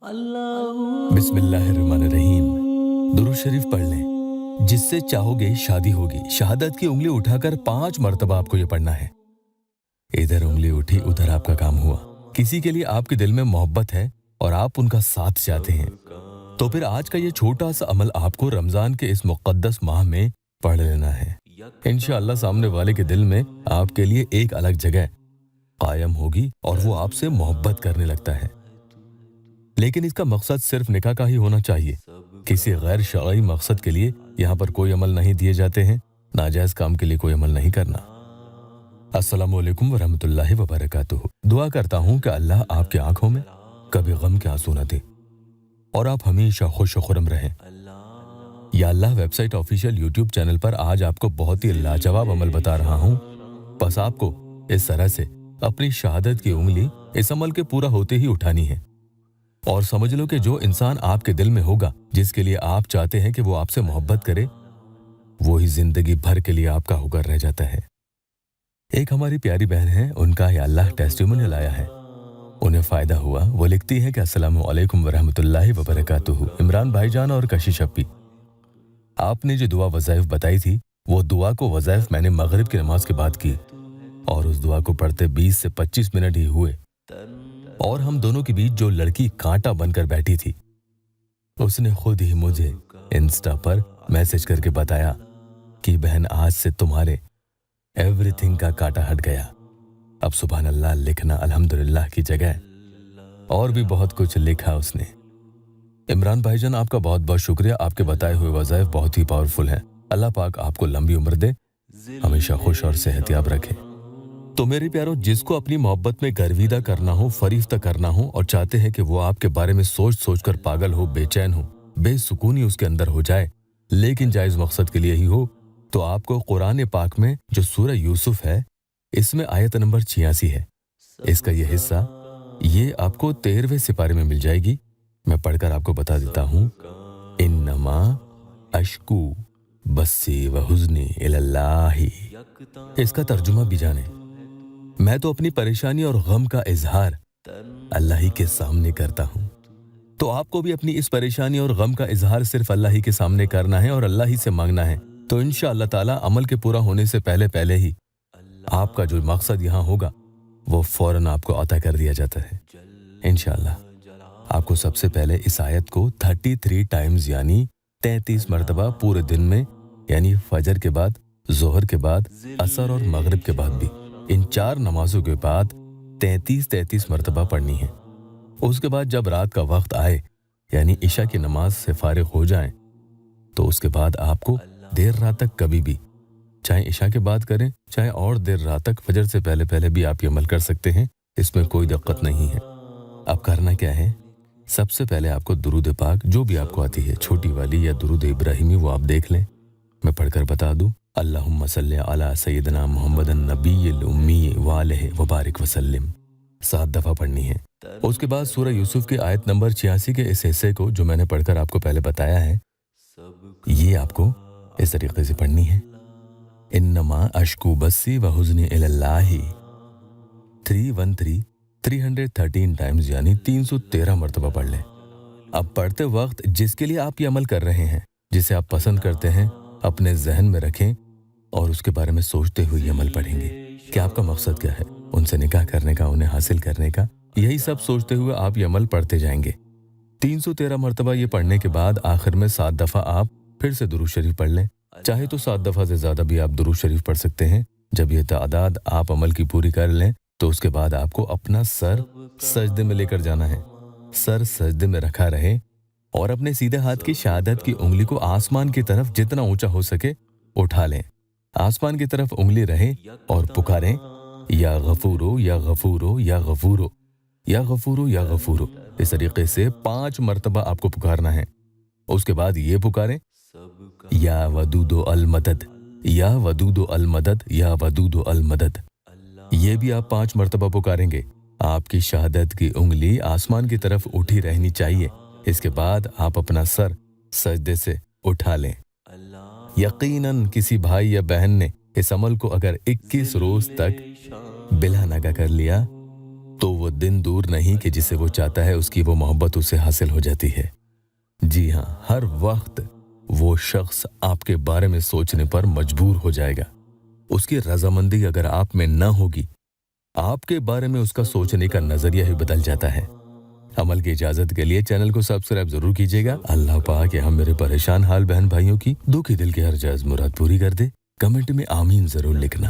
बिस्मिल्लाहिर्रहमानिर्रहीम। दुरूद शरीफ पढ़ लें। जिससे चाहोगे शादी होगी। शहादत की उंगली उठाकर 5 मर्तबा आपको ये पढ़ना है। इधर उंगली उठी उधर आपका काम हुआ। किसी के लिए आपके दिल में मोहब्बत है और आप उनका साथ चाहते हैं, तो फिर आज का ये छोटा सा अमल आपको रमजान के इस मुक़द्दस माह में पढ़ लेना है। इंशाअल्लाह सामने वाले के दिल में आपके लिए एक अलग जगह कायम होगी और वो आपसे मोहब्बत करने लगता है। लेकिन इसका मकसद सिर्फ निकाह का ही होना चाहिए। किसी गैर शरई मकसद के लिए यहाँ पर कोई अमल नहीं दिए जाते हैं। नाजायज काम के लिए कोई अमल नहीं करना। अस्सलामु अलैकुम वरहमतुल्लाहि वबरकातुहू। दुआ करता हूँ कि अल्लाह आपकी आंखों में कभी गम के आंसू न दे और आप हमेशा खुश व खुर्रम रहें। या अल्लाह वेबसाइट ऑफिशियल यूट्यूब चैनल पर आज आपको बहुत ही लाजवाब अमल बता रहा हूँ। बस आपको इस तरह से अपनी शहादत की उंगली इस अमल के पूरा होते ही उठानी है और समझ लो कि जो इंसान आपके दिल में होगा, जिसके लिए आप चाहते हैं कि वो आपसे मोहब्बत करे, वो ही जिंदगी भर के लिए आपका होकर रह जाता है। एक हमारी प्यारी बहन है, उनका या अल्लाह टेस्टिमोनियल आया है, उन्हें फायदा हुआ। वो लिखती है कि अस्सलामु अलैकुम वरहमतुल्लाहि वबरकातुहू। इमरान भाईजान और कशिश अप्पी, आपने जो दुआ वज़ाइफ बताई थी, वो दुआ को वज़ाइफ मैंने मगरिब की नमाज के बाद की और उस दुआ को पढ़ते 20 से 25 मिनट ही हुए और हम दोनों के बीच जो लड़की कांटा बनकर बैठी थी, उसने खुद ही मुझे इंस्टा पर मैसेज करके बताया कि बहन आज से तुम्हारे एवरीथिंग का कांटा हट गया। अब सुभान अल्लाह लिखना अल्हम्दुलिल्लाह की जगह और भी बहुत कुछ लिखा उसने। इमरान भाईजान, आपका बहुत बहुत शुक्रिया। आपके बताए हुए वज़ाइफ बहुत ही पावरफुल हैं। अल्लाह पाक आपको लंबी उम्र दे, हमेशा खुश और सेहतयाब रखे। तो मेरे प्यारों, जिसको अपनी मोहब्बत में गर्विदा करना हो, फरीफ्ता करना हो और चाहते हैं कि वो आपके बारे में सोच सोच कर पागल हो, बेचैन हो, बेसुकूनी उसके अंदर हो जाए, लेकिन जायज़ मकसद के लिए ही हो, तो आपको कुरान पाक में जो सूरह यूसुफ है, इसमें आयत नंबर 86 है। इसका ये हिस्सा ये आपको 13वें सिपारे में मिल जाएगी। मैं पढ़कर आपको बता देता हूँ। इन्नमा अश्कू बस्सी व हुज़्नी इलल्लाही। इसका तर्जुमा भी जाने। मैं तो अपनी परेशानी और गम का इजहार अल्लाह ही के सामने करता हूँ। तो आपको भी अपनी इस परेशानी और गम का इजहार सिर्फ अल्लाह ही के सामने करना है और अल्लाह ही से मांगना है। तो इंशाअल्लाह ताला अमल के पूरा होने से पहले पहले ही आपका जो मकसद यहाँ होगा वो फौरन आपको अता कर दिया जाता है इंशाअल्लाह। आपको सबसे पहले इस आयत को 33 टाइम्स यानी 33 मरतबा पूरे दिन में, यानी फजर के बाद, जोहर के बाद, असर और मगरिब के बाद भी, इन 4 नमाजों के बाद 33 मरतबा पढ़नी है। उसके बाद जब रात का वक्त आए, यानी इशा की नमाज से फारिग हो जाएं, तो उसके बाद आपको देर रात तक कभी भी, चाहे इशा के बाद करें चाहे और देर रात तक, फजर से पहले पहले भी आप ये अमल कर सकते हैं। इसमें कोई दिक्कत नहीं है। अब करना क्या है, सबसे पहले आपको दुरूद पाक जो भी आपको आती है, छोटी वाली या दुरूद इब्राहिमी, वो आप देख लें। मैं पढ़कर बता दूं। अल्लाहुम्मा सल्ली अला सय्यिदना मुहम्मदन नबिय्यिल उम्मी व अलैहि व बारिक वसल्लिम 7 दफ़ा पढ़नी है। उसके बाद सूरह यूसुफ की आयत नंबर 86 के इस हिस्से को जो मैंने पढ़कर आपको पहले बताया है, ये आपको इस तरीके से पढ़नी है। इन्नमा अश्कू बस्सी व हुज़्नी इलल्लाही 313 टाइम्स यानी 313 मरतबा पढ़ लें। अब पढ़ते वक्त जिसके लिए आप ये अमल कर रहे हैं, जिसे आप पसंद करते हैं, अपने जहन में रखें और उसके बारे में सोचते हुए ये अमल पढ़ेंगे कि आपका मकसद क्या है, उनसे निकाह करने का, उन्हें हासिल करने का। यही सब सोचते हुए आप ये अमल पढ़ते जाएंगे। 313 मरतबा ये पढ़ने के बाद आखिर में 7 दफ़ा आप फिर से दुरूद शरीफ पढ़ लें। चाहे तो 7 दफ़ा से ज़्यादा भी आप दुरूद शरीफ पढ़ सकते हैं। जब ये तादाद आप अमल की पूरी कर लें, तो उसके बाद आपको अपना सर सजदे में लेकर जाना है। सर सजदे में रखा रहे और अपने सीधे हाथ की शहादत की उंगली को आसमान की तरफ जितना ऊंचा हो सके उठा लें। आसमान की तरफ उंगली रहे और पुकारें, या गफूरो या गफूरो या गफूरो या गफूरो या गफूरो। इस तरीके से 5 मरतबा आपको पुकारना है। उसके बाद ये पुकारें, या वदूदो अल मदद, या वदूदो अल मदद, या वदूदो अल मदद। ये भी आप 5 मरतबा पुकारेंगे। आपकी शहादत की उंगली आसमान की तरफ उठी रहनी चाहिए। इसके बाद आप अपना सर सजदे से उठा लें। यकीनन किसी भाई या बहन ने इस अमल को अगर 21 रोज तक बिला नागा कर लिया, तो वो दिन दूर नहीं कि जिसे वो चाहता है उसकी वो मोहब्बत उसे हासिल हो जाती है। जी हाँ, हर वक्त वो शख्स आपके बारे में सोचने पर मजबूर हो जाएगा। उसकी रजामंदी अगर आप में न होगी, आपके बारे में उसका सोचने का नजरिया ही बदल जाता है। अमल की इजाजत के लिए चैनल को सब्सक्राइब जरूर कीजिएगा। अल्लाह पाक हम मेरे परेशान हाल बहन भाइयों की दुखी दिल की हर जायज मुराद पूरी कर दे। कमेंट में आमीन जरूर लिखना।